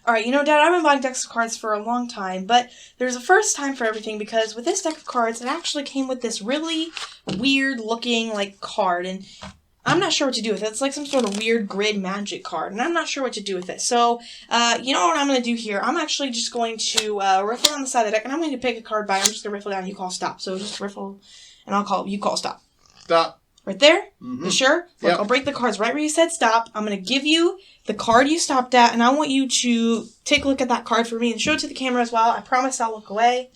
Alright, Dad, I've been buying decks of cards for a long time, but there's a first time for everything, because with this deck of cards, it actually came with this really weird-looking, card, and I'm not sure what to do with it. It's like some sort of weird grid magic card, and I'm not sure what to do with it. So, you know what I'm going to do here? I'm actually just going to riffle down the side of the deck, and I'm going to pick a card by. I'm just going to riffle down, you call stop. So just riffle, and you call stop. Stop. Right there? Mm-hmm. You sure? Look, yep. I'll break the cards right where you said stop. I'm going to give you the card you stopped at, and I want you to take a look at that card for me and show it to the camera as well. I promise I'll look away.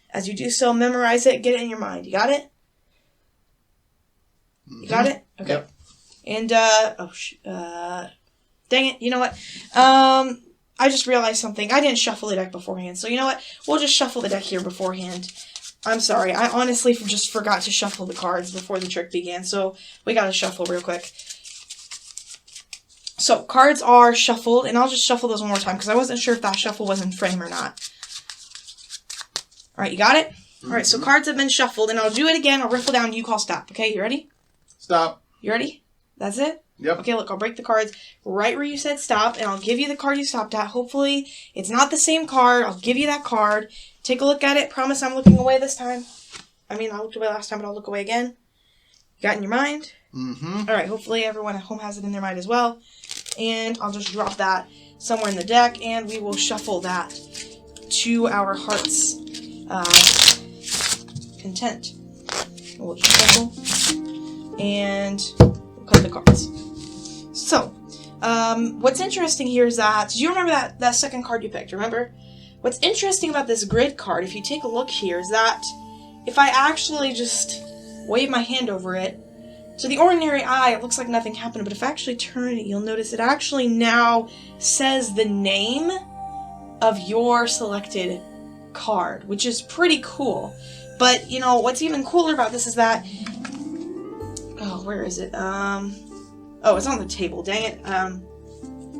As you do so, memorize it, get it in your mind. You got it? You got it? Okay. Yep. And, dang it, you know what? I just realized something. I didn't shuffle the deck beforehand, so you know what? We'll just shuffle the deck here beforehand. I'm sorry, I honestly just forgot to shuffle the cards before the trick began, so we gotta shuffle real quick. So, cards are shuffled, and I'll just shuffle those one more time, because I wasn't sure if that shuffle was in frame or not. Alright, you got it? Mm-hmm. Alright, so cards have been shuffled, and I'll do it again. I'll riffle down, you call stop. Okay, you ready? Stop. You ready? That's it? Yep. Okay, look, I'll break the cards right where you said stop, and I'll give you the card you stopped at. Hopefully, it's not the same card. I'll give you that card. Take a look at it. Promise I'm looking away this time. I mean, I looked away last time, but I'll look away again. You got it in your mind? Mm-hmm. Alright, hopefully everyone at home has it in their mind as well. And I'll just drop that somewhere in the deck, and we will shuffle that to our heart's content. We'll just shuffle. And we'll cut the cards. So, what's interesting here is that, do you remember that second card you picked, remember? What's interesting about this grid card, if you take a look here, is that if I actually just wave my hand over it, to the ordinary eye, it looks like nothing happened, but if I actually turn it, you'll notice it actually now says the name of your selected card, which is pretty cool. But, what's even cooler about this is that, oh, where is it? Oh, it's on the table, dang it.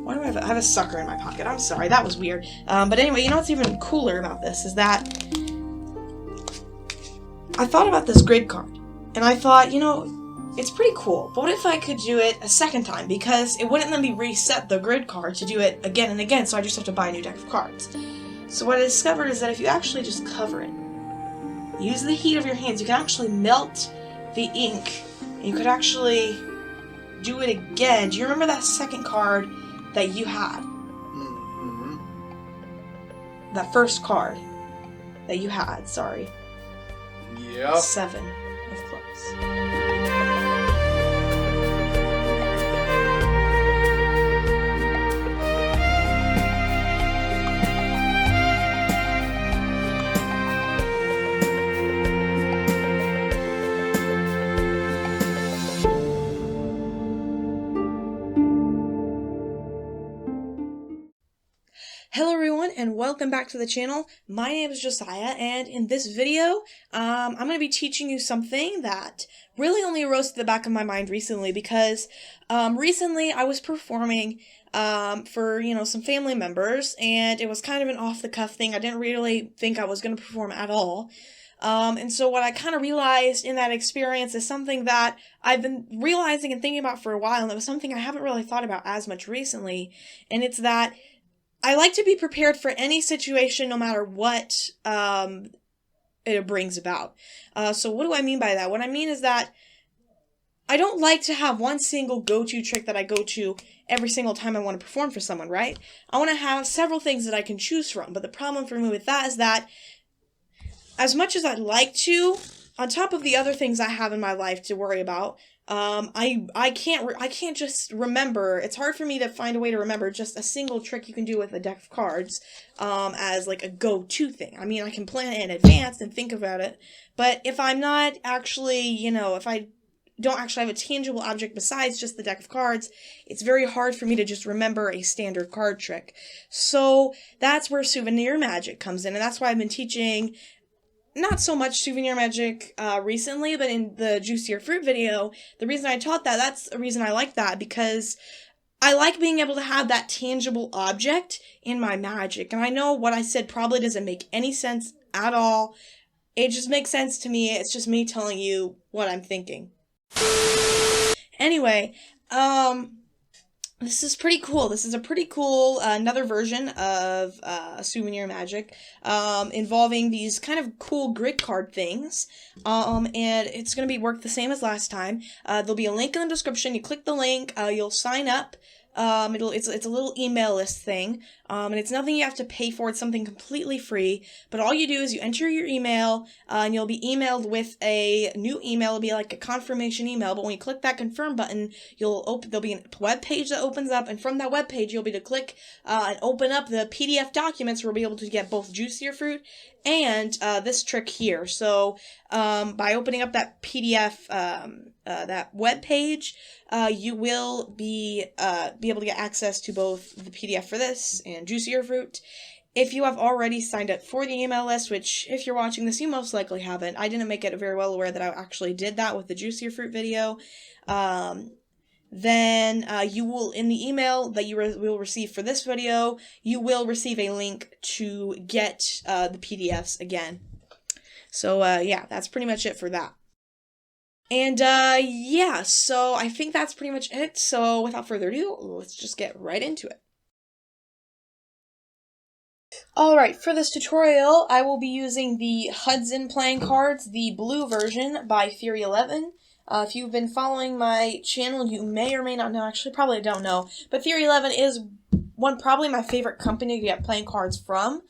Why do I have a sucker in my pocket? I'm sorry, that was weird. But anyway, what's even cooler about this is that I thought about this grid card, and I thought, it's pretty cool, but what if I could do it a second time? Because it wouldn't let me reset the grid card to do it again and again, so I just have to buy a new deck of cards. So what I discovered is that if you actually just cover it, use the heat of your hands, you can actually melt the ink, and you could actually do it again. Do you remember that second card that you had? Mm-hmm. That first card that you had, sorry. Yep. 7 of clubs. Hello everyone, and welcome back to the channel. My name is Josiah, and in this video, I'm going to be teaching you something that really only arose to the back of my mind recently, because recently I was performing for, some family members, and it was kind of an off-the-cuff thing. I didn't really think I was going to perform at all. And so what I kind of realized in that experience is something that I've been realizing and thinking about for a while, and it was something I haven't really thought about as much recently, and it's that I like to be prepared for any situation, no matter what it brings about. So what do I mean by that? What I mean is that I don't like to have one single go-to trick that I go to every single time I want to perform for someone, right? I want to have several things that I can choose from, but the problem for me with that is that as much as I'd like to, on top of the other things I have in my life to worry about, I can't just remember. It's hard for me to find a way to remember just a single trick you can do with a deck of cards, as like a go-to thing. I mean, I can plan it in advance and think about it, but if I'm not actually, if I don't actually have a tangible object besides just the deck of cards, it's very hard for me to just remember a standard card trick. So that's where souvenir magic comes in, and that's why I've been teaching not so much souvenir magic recently, but in the Juicier Fruit video, the reason I taught that, that's the reason I like that, because I like being able to have that tangible object in my magic. And I know what I said probably doesn't make any sense at all. It just makes sense to me. It's just me telling you what I'm thinking. Anyway, this is pretty cool. This is a pretty cool, another version of Souvenir Magic, involving these kind of cool grid card things, and it's going to be work the same as last time. There'll be a link in the description. You click the link, you'll sign up. It's a little email list thing, and it's nothing you have to pay for. It's something completely free, but all you do is you enter your email, and you'll be emailed with a new email. It'll be like a confirmation email, but when you click that confirm button, there'll be a web page that opens up, and from that web page, you'll be able to click, and open up the PDF documents where we'll be able to get both Juicier Fruit and, this trick here. So, by opening up that PDF, that web page, you will be able to get access to both the PDF for this and Juicier Fruit. If you have already signed up for the email list, which if you're watching this, you most likely haven't. I didn't make it very well aware that I actually did that with the Juicier Fruit video. Then you will, in the email that you will receive for this video, you will receive a link to get the PDFs again. So yeah, that's pretty much it for that. And, yeah, so I think that's pretty much it. So without further ado, let's just get right into it. Alright, for this tutorial, I will be using the Hudson playing cards, the blue version by Theory 11. If you've been following my channel, you may or may not know, actually probably don't know, but Theory 11 is probably my favorite company to get playing cards from.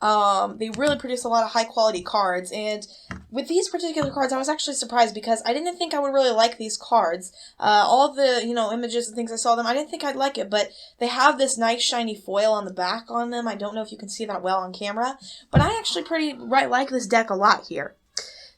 They really produce a lot of high quality cards, and with these particular cards, I was actually surprised because I didn't think I would really like these cards. All of the, images and things I saw them, I didn't think I'd like it, but they have this nice shiny foil on the back on them. I don't know if you can see that well on camera, but I actually like this deck a lot here.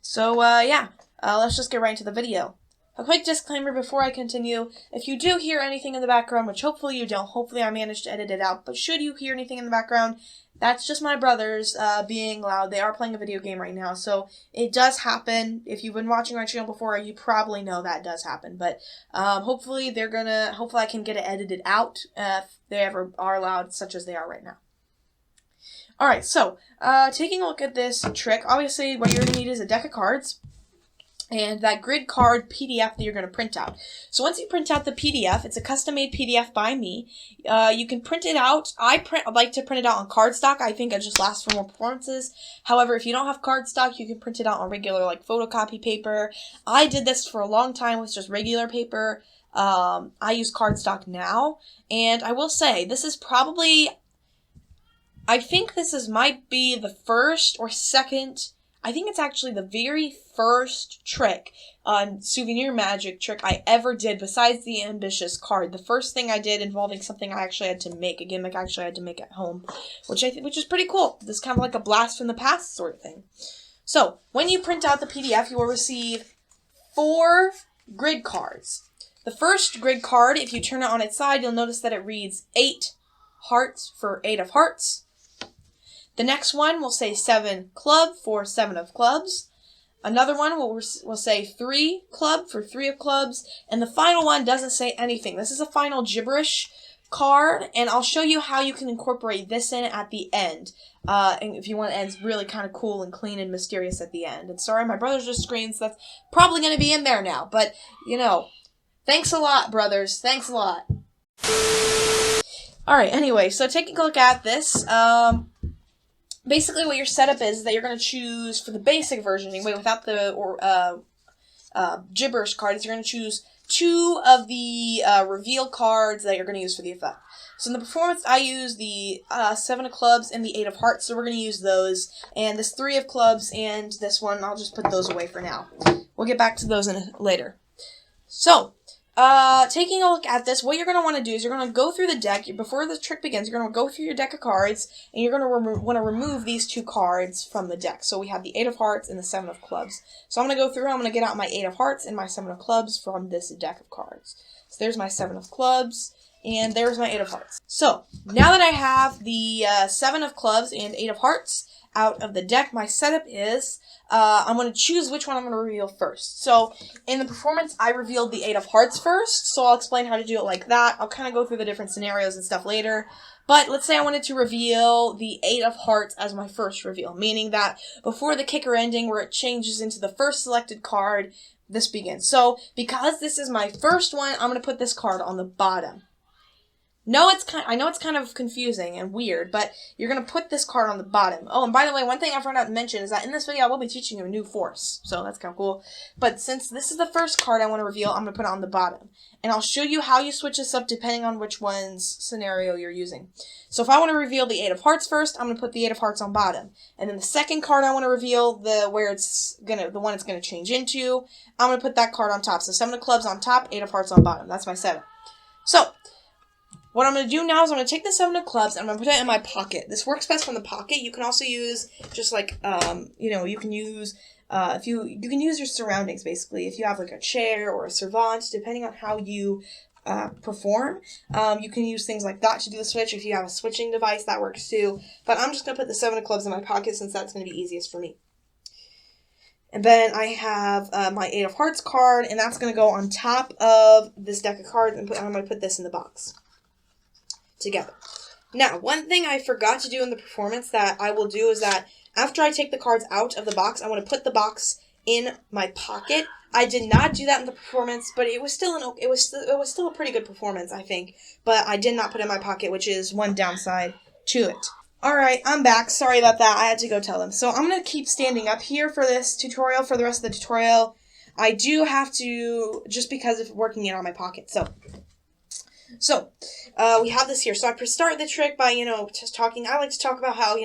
So, yeah, let's just get right into the video. A quick disclaimer before I continue: if you do hear anything in the background, which hopefully you don't, hopefully I managed to edit it out, but should you hear anything in the background, that's just my brothers being loud. They are playing a video game right now, so it does happen. If you've been watching my channel before, you probably know that does happen, but hopefully I can get it edited out if they ever are loud, such as they are right now. Alright, so, taking a look at this trick, obviously what you're going to need is a deck of cards, and that grid card PDF that you're going to print out. So once you print out the PDF, it's a custom-made PDF by me. You can print it out. I like to print it out on cardstock. I think it just lasts for more performances. However, if you don't have cardstock, you can print it out on regular, like, photocopy paper. I did this for a long time with just regular paper. I use cardstock now, and I will say, this is probably, I think this might be the first or second, I think it's actually the very first trick on Souvenir Magic trick I ever did, besides the ambitious card. The first thing I did involving something I actually had to make, a gimmick I actually had to make at home, which is pretty cool. This is kind of like a blast from the past sort of thing. So, when you print out the PDF, you will receive 4 grid cards. The first grid card, if you turn it on its side, you'll notice that it reads 8 hearts for 8 of hearts. The next one will say 7 club for 7 of clubs. Another one will say 3 club for 3 of clubs. And the final one doesn't say anything. This is a final gibberish card, and I'll show you how you can incorporate this in at the end. And if you want it ends really kind of cool and clean and mysterious at the end. And sorry, my brother's just screamed, so that's probably going to be in there now. But, thanks a lot, brothers. Thanks a lot. Alright, anyway, so taking a look at this, basically what your setup is that you're going to choose for the basic version, anyway, without the gibberish cards, you're going to choose 2 of the reveal cards that you're going to use for the effect. So in the performance, I use the 7 of clubs and the 8 of hearts, so we're going to use those. And this 3 of clubs and this one, I'll just put those away for now. We'll get back to those later. So, taking a look at this, what you're going to want to do is you're going to go through the deck. Before the trick begins, you're going to go through your deck of cards, and you're going to want to remove these 2 cards from the deck. So we have the 8 of hearts and the 7 of clubs. So I'm going to go through, I'm going to get out my 8 of hearts and my 7 of clubs from this deck of cards. So there's my 7 of clubs, and there's my 8 of hearts. So, now that I have the 7 of clubs and 8 of hearts out of the deck, my setup is, I'm going to choose which one I'm going to reveal first. So, in the performance, I revealed the 8 of hearts first, so I'll explain how to do it like that. I'll kind of go through the different scenarios and stuff later. But let's say I wanted to reveal the 8 of hearts as my first reveal, meaning that before the kicker ending where it changes into the first selected card, this begins. So, because this is my first one, I'm going to put this card on the bottom. I know it's kind of confusing and weird, but you're going to put this card on the bottom. Oh, and by the way, one thing I forgot to mention is that in this video I will be teaching you a new force, so that's kind of cool. But since this is the first card I want to reveal, I'm going to put it on the bottom. And I'll show you how you switch this up depending on which one's scenario you're using. So if I want to reveal the 8 of hearts first, I'm going to put the 8 of hearts on bottom. And then the second card I want to reveal, the one it's going to change into, I'm going to put that card on top. So 7 of clubs on top, 8 of hearts on bottom. That's my setup. So what I'm going to do now is I'm going to take the 7 of clubs and I'm going to put it in my pocket. This works best from the pocket. You can also use just like, you can use, you can use your surroundings basically. If you have like a chair or a servante, depending on how you perform, you can use things like that to do the switch. If you have a switching device, that works too. But I'm just going to put the 7 of clubs in my pocket since that's going to be easiest for me. And then I have my 8 of hearts card, and that's going to go on top of this deck of cards, and I'm going to put this in the box together. Now, one thing I forgot to do in the performance that I will do is that after I take the cards out of the box, I want to put the box in my pocket. I did not do that in the performance, but it was still a pretty good performance, I think. But I did not put it in my pocket, which is one downside to it. Alright, I'm back. Sorry about that. I had to go tell them. So I'm going to keep standing up here for this tutorial, for the rest of the tutorial. I do have to, just because of working it on my pocket. So, we have this here. So I start the trick by, just talking. I like to talk about how,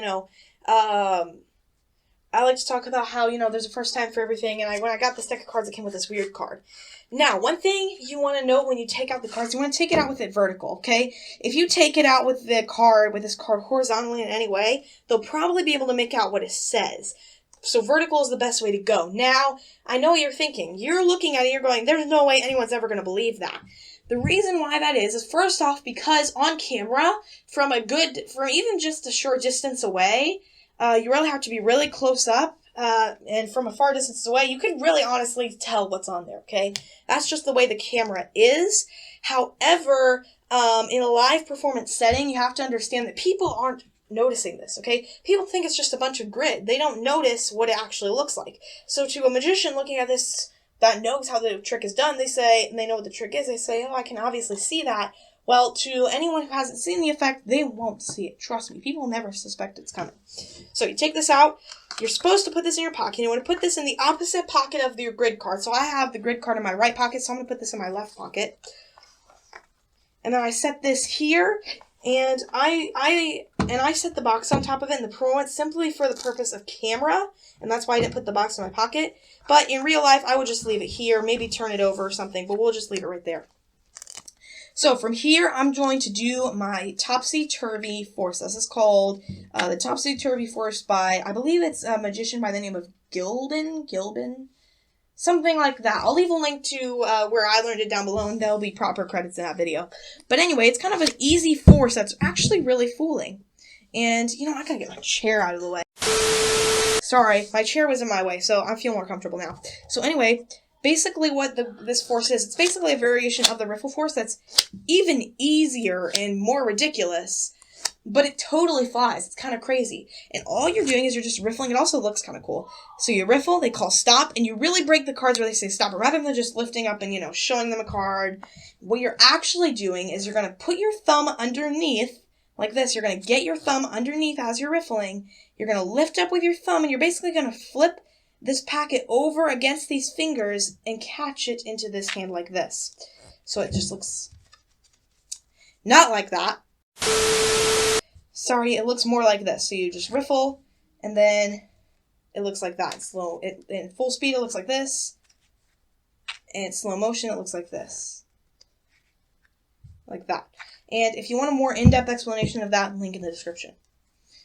there's a first time for everything. And when I got this deck of cards, it came with this weird card. Now, one thing you want to know when you take out the cards, you want to take it out with it vertical, okay? If you take it out with this card horizontally in any way, they'll probably be able to make out what it says. So vertical is the best way to go. Now, I know what you're thinking. You're looking at it, you're going, there's no way anyone's ever going to believe that. The reason why that is first off, because on camera, from even just a short distance away, you really have to be really close up, and from a far distance away, you can really honestly tell what's on there, okay? That's just the way the camera is. However, in a live performance setting, you have to understand that people aren't noticing this, okay? People think it's just a bunch of grid. They don't notice what it actually looks like. So to a magician looking at this that knows how the trick is done, they know what the trick is, they say, oh, I can obviously see that. Well, to anyone who hasn't seen the effect, they won't see it. Trust me, people never suspect it's coming. So you take this out. You're supposed to put this in your pocket. You want to put this in the opposite pocket of your grid card. So I have the grid card in my right pocket, so I'm going to put this in my left pocket. And then I set this here, and I set the box on top of it in the performance simply for the purpose of camera, and that's why I didn't put the box in my pocket. But in real life, I would just leave it here, maybe turn it over or something, but we'll just leave it right there. So from here, I'm going to do my Topsy-Turvy force. This is called the Topsy-Turvy force by, I believe it's a magician by the name of Gilbin, something like that. I'll leave a link to where I learned it down below, and there'll be proper credits in that video. But anyway, it's kind of an easy force that's actually really fooling. And, I gotta get my chair out of the way. Sorry, my chair was in my way, so I feel more comfortable now. So anyway, basically what this force is, it's basically a variation of the riffle force that's even easier and more ridiculous, but it totally flies. It's kind of crazy. And all you're doing is you're just riffling. It also looks kind of cool. So you riffle, they call stop, and you really break the cards where they say stop. And rather than just lifting up and, showing them a card, what you're actually doing is you're going to put your thumb underneath, like this. You're going to get your thumb underneath as you're riffling. You're going to lift up with your thumb, and you're basically going to flip this packet over against these fingers and catch it into this hand like this. So it just looks not like that. Sorry, it looks more like this. So you just riffle, and then it looks like that. Slow. In full speed, it looks like this. And in slow motion, it looks like this. Like that. And if you want a more in-depth explanation of that, link in the description.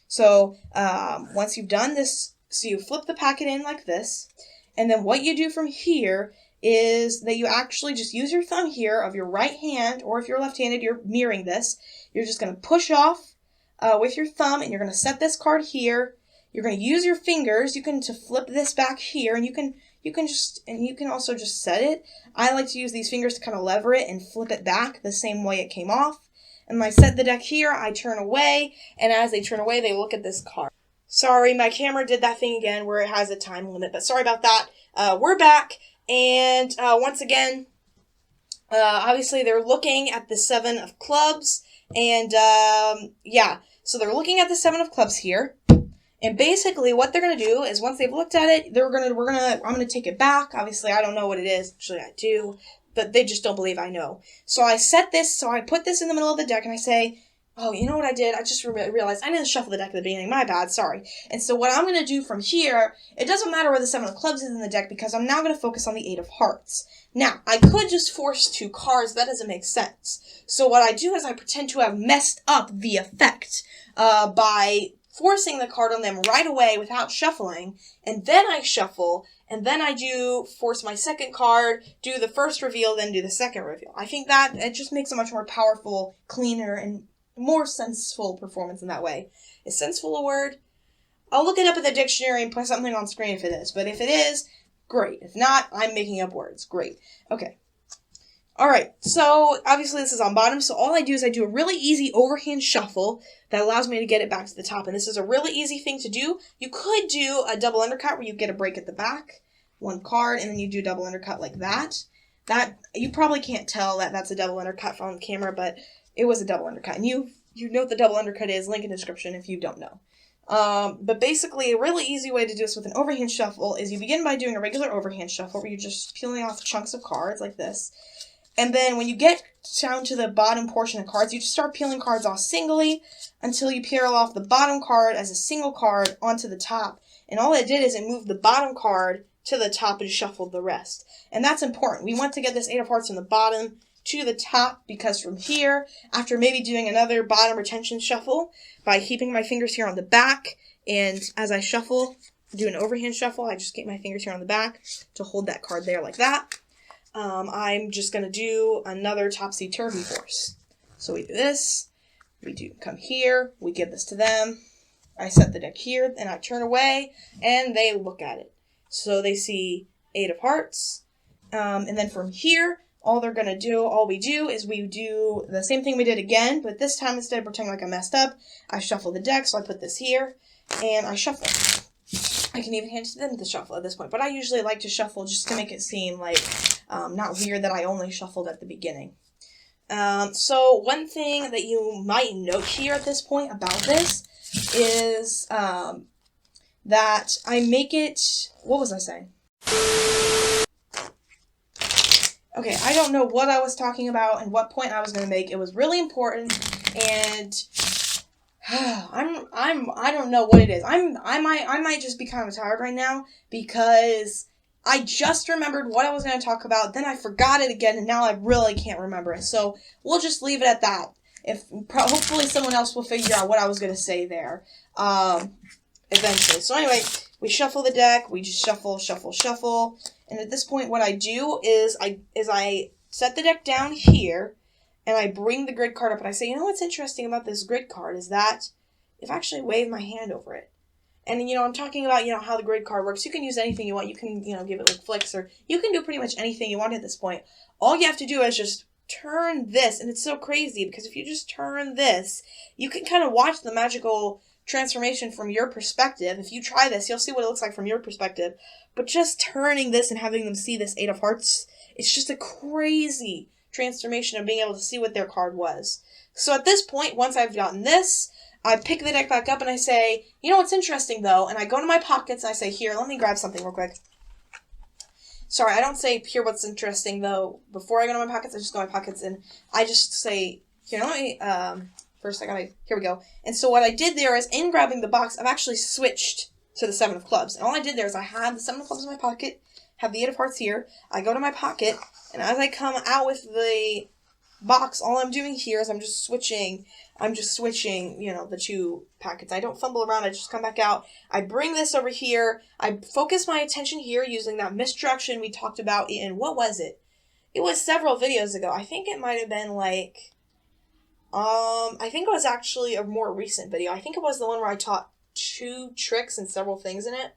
So once you've done this, so you flip the packet in like this, and then what you do from here is that you actually just use your thumb here of your right hand, or if you're left-handed, you're mirroring this. You're just going to push off with your thumb, and you're going to set this card here. You're going to use your fingers. To flip this back here, and you can also just set it. I like to use these fingers to kind of lever it and flip it back the same way it came off. And when I set the deck here, I turn away, and as they turn away, they look at this card. Sorry, my camera did that thing again where it has a time limit, but sorry about that. We're back, and once again, obviously they're looking at the 7 of clubs, And, yeah. So they're looking at the 7 of clubs here. And basically what they're going to do is once they've looked at it, I'm going to take it back. Obviously, I don't know what it is. Actually, I do. But they just don't believe I know. So I put this in the middle of the deck and I say, oh, you know what I did? I just realized I didn't shuffle the deck at the beginning. My bad, sorry. And so what I'm going to do from here, it doesn't matter where the 7 of clubs is in the deck because I'm now going to focus on the 8 of hearts. Now, I could just force 2 cards. That doesn't make sense. So what I do is I pretend to have messed up the effect by forcing the card on them right away without shuffling, and then I shuffle, and then I do force my second card, do the first reveal, then do the second reveal. I think that it just makes a much more powerful, cleaner, and more senseful performance in that way. Is senseful a word? I'll look it up in the dictionary and put something on screen if it is, but if it is, great. If not, I'm making up words. Great. Okay. Alright, so obviously this is on bottom, so all I do is I do a really easy overhand shuffle that allows me to get it back to the top, and this is a really easy thing to do. You could do a double undercut where you get a break at the back, 1 card, and then you do double undercut like that. That, you probably can't tell that that's a double undercut from the camera, but it was a double undercut, and you know what the double undercut is, link in the description if you don't know. But basically, a really easy way to do this with an overhand shuffle is you begin by doing a regular overhand shuffle where you're just peeling off chunks of cards like this. And then when you get down to the bottom portion of cards, you just start peeling cards off singly until you peel off the bottom card as a single card onto the top. And all it did is it moved the bottom card to the top and shuffled the rest. And that's important. We want to get this 8 of hearts from the bottom to the top because from here, after maybe doing another bottom retention shuffle by keeping my fingers here on the back, and as I shuffle, do an overhand shuffle, I just get my fingers here on the back to hold that card there like that. I'm just going to do another Topsy-Turvy force. So we do this, come here, we give this to them, I set the deck here, and I turn away, and they look at it. So they see 8 of hearts, and then from here, all we do is we do the same thing we did again, but this time instead of pretending like I messed up, I shuffle the deck, so I put this here, and I shuffle. I can even hand it to them to shuffle at this point, but I usually like to shuffle just to make it seem like not weird that I only shuffled at the beginning. So one thing that you might note here at this point about this is that I make it... What was I saying? Okay, I don't know what I was talking about and what point I was going to make. It was really important, and I don't know what it is. I might just be kind of tired right now because I just remembered what I was going to talk about, then I forgot it again, and now I really can't remember it. So we'll just leave it at that. Hopefully someone else will figure out what I was going to say there eventually. So anyway, we shuffle the deck. We just shuffle, shuffle, shuffle. And at this point, what I do is I set the deck down here, and I bring the grid card up, and I say, you know what's interesting about this grid card is that if I actually wave my hand over it, and, I'm talking about, how the grid card works. You can use anything you want. You can, give it like flicks, or you can do pretty much anything you want at this point. All you have to do is just turn this, and it's so crazy, because if you just turn this, you can kind of watch the magical transformation from your perspective. If you try this, you'll see what it looks like from your perspective. But just turning this and having them see this 8 of hearts, it's just a crazy transformation of being able to see what their card was. So at this point, once I've gotten this, I pick the deck back up and I say, you know what's interesting though? And I go to my pockets and I say, here, let me grab something real quick. Sorry, I don't say, here, what's interesting though. Before I go to my pockets, I just go to my pockets and I just say, here, let me, first I got my, here we go. And so what I did there is, in grabbing the box, I've actually switched to the 7 of clubs. And all I did there is I had the 7 of clubs in my pocket, have the 8 of hearts here. I go to my pocket, and as I come out with the box, all I'm doing here is I'm just switching, the 2 packets. I don't fumble around, I just come back out. I bring this over here. I focus my attention here using that misdirection we talked about in, what was it? It was several videos ago. I think it might have been like, I think it was actually a more recent video. I think it was the one where I taught 2 tricks and several things in it.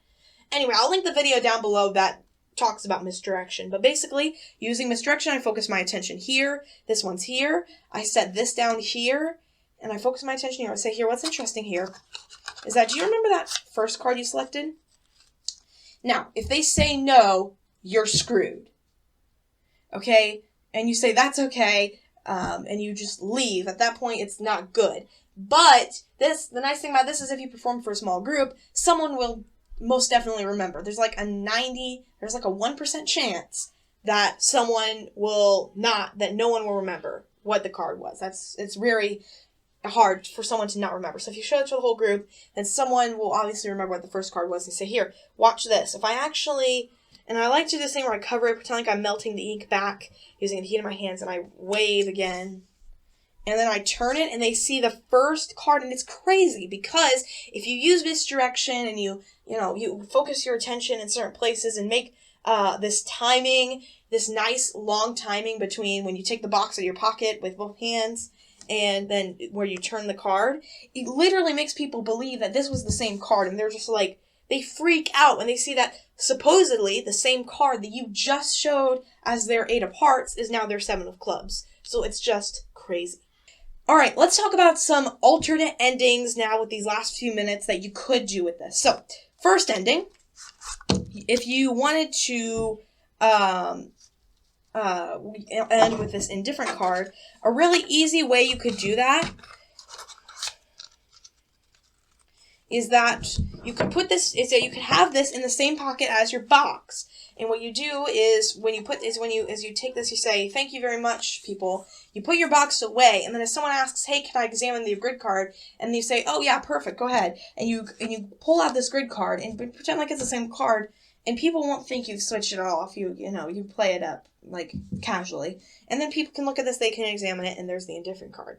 Anyway, I'll link the video down below that talks about misdirection. But basically, using misdirection, I focus my attention here. This one's here. I set this down here, and I focus my attention here. I say, here, what's interesting here is that, do you remember that first card you selected? Now, if they say no, you're screwed. Okay? And you say, that's okay. and you just leave. At that point, it's not good. But the nice thing about this is if you perform for a small group, someone will most definitely remember. There's like a 1% chance that no one will remember what the card was. It's very hard for someone to not remember. So if you show it to the whole group, then someone will obviously remember what the first card was and say, here, watch this. If I actually, and I like to do this thing where I cover it, pretend like I'm melting the ink back using the heat of my hands, and I wave again. And then I turn it, and they see the first card, and it's crazy, because if you use misdirection, and you focus your attention in certain places, and make this nice long timing between when you take the box out of your pocket with both hands, and then where you turn the card, it literally makes people believe that this was the same card, and they're just like, they freak out when they see that supposedly the same card that you just showed as their 8 of hearts is now their 7 of clubs. So it's just crazy. Alright, let's talk about some alternate endings now with these last few minutes that you could do with this. So, first ending, if you wanted to end with this indifferent card, a really easy way you could do that is that you could have this in the same pocket as your box. And what you do is as you take this, you say, thank you very much, people. You put your box away, and then if someone asks, hey, can I examine the grid card? And you say, oh yeah, perfect, go ahead. And you pull out this grid card and pretend like it's the same card, and people won't think you've switched it off. You play it up, like, casually. And then people can look at this, they can examine it, and there's the indifferent card.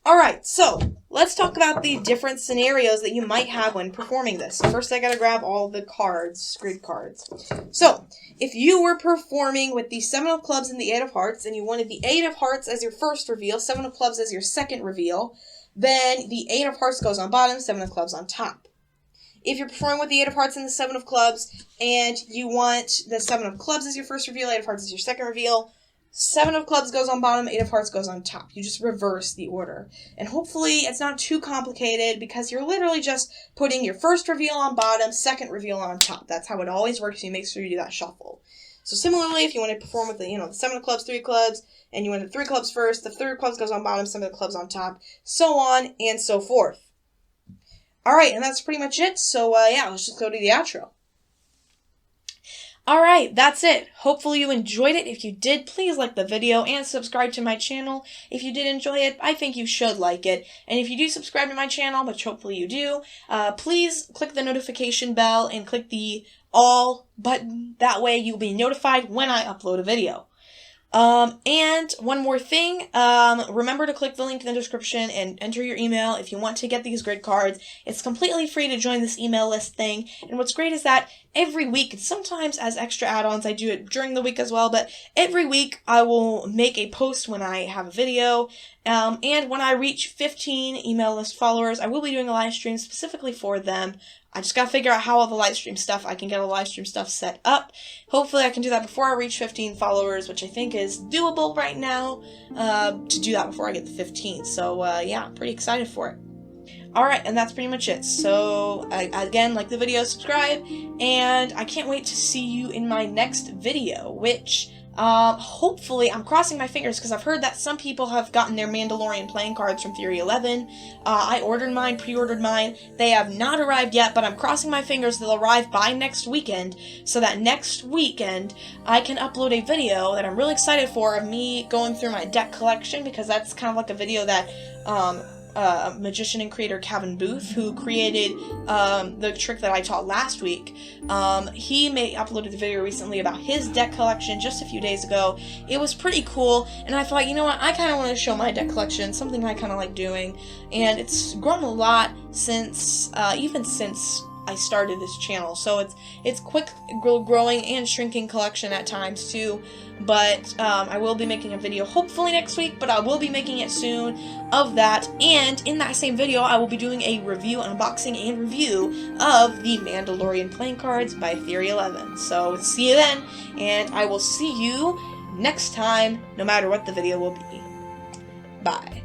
Alright, so let's talk about the different scenarios that you might have when performing this. So first I gotta grab all the cards, grid cards. So, if you were performing with the 7 of clubs and the 8 of hearts, and you wanted the 8 of hearts as your first reveal, 7 of clubs as your second reveal, then the 8 of hearts goes on bottom, 7 of clubs on top. If you're performing with the 8 of hearts and the 7 of clubs, and you want the 7 of clubs as your first reveal, 8 of hearts as your second reveal, 7 of clubs goes on bottom, 8 of hearts goes on top. You just reverse the order. And hopefully it's not too complicated, because you're literally just putting your first reveal on bottom, second reveal on top. That's how it always works. You make sure you do that shuffle. So similarly, if you want to perform with the 7 of clubs, 3 of clubs, and you want the 3 clubs first, the 3 of clubs goes on bottom, 7 of clubs on top, so on and so forth. Alright, and that's pretty much it. So yeah, let's just go to the outro. Alright, that's it. Hopefully you enjoyed it. If you did, please like the video and subscribe to my channel. If you did enjoy it, I think you should like it. And if you do subscribe to my channel, which hopefully you do, please click the notification bell and click the all button. That way you'll be notified when I upload a video. And one more thing, remember to click the link in the description and enter your email if you want to get these grid cards. It's completely free to join this email list thing, and what's great is that every week, sometimes as extra add-ons, I do it during the week as well, but every week I will make a post when I have a video, and when I reach 15 email list followers, I will be doing a live stream specifically for them. I just gotta figure out how all the live stream stuff, I can get all the live stream stuff set up. Hopefully I can do that before I reach 15 followers, which I think is doable right now, to do that before I get to 15. So, yeah, I'm pretty excited for it. Alright, and that's pretty much it. So, again, like the video, subscribe, and I can't wait to see you in my next video, which, hopefully, I'm crossing my fingers because I've heard that some people have gotten their Mandalorian playing cards from Theory 11. I ordered mine, pre-ordered mine. They have not arrived yet, but I'm crossing my fingers they'll arrive by next weekend, so that next weekend I can upload a video that I'm really excited for of me going through my deck collection, because that's kind of like a video that, magician and creator Kevin Booth, who created the trick that I taught last week, he uploaded a video recently about his deck collection just a few days ago. It was pretty cool, and I thought, you know what, I kind of want to show my deck collection, something I kind of like doing, and it's grown a lot since, even since I started this channel. So it's quick growing and shrinking collection at times too, but I will be making a video hopefully next week, but I will be making it soon of that, and in that same video I will be doing a review, unboxing and review of the Mandalorian playing cards by Theory 11. So see you then, and I will see you next time, no matter what the video will be. Bye.